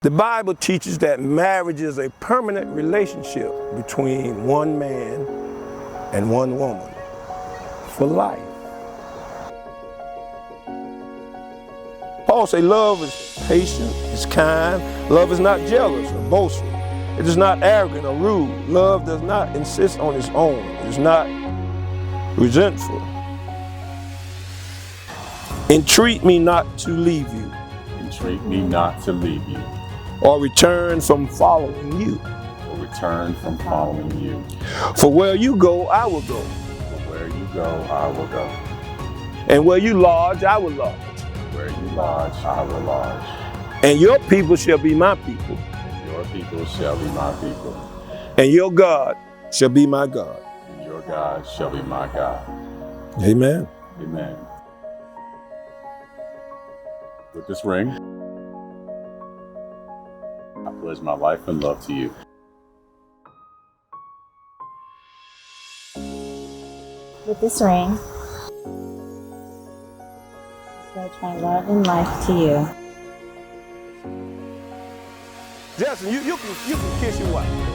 The Bible teaches that marriage is a permanent relationship between one man and one woman for life. Paul says love is patient, is kind. Love is not jealous or boastful. It is not arrogant or rude. Love does not insist on its own. It is not resentful. Entreat me not to leave you. Entreat me not to leave you. Or return from following you. Or return from following you. For where you go, I will go. For where you go, I will go. And where you lodge, I will lodge. Where you lodge, I will lodge. And your people shall be my people. And your people shall be my people. And your God shall be my God. And your God shall be my God. Amen. Amen. With this ring, I pledge my life and love to you. With this ring, I pledge my love and life to you. Justin, you can kiss your wife.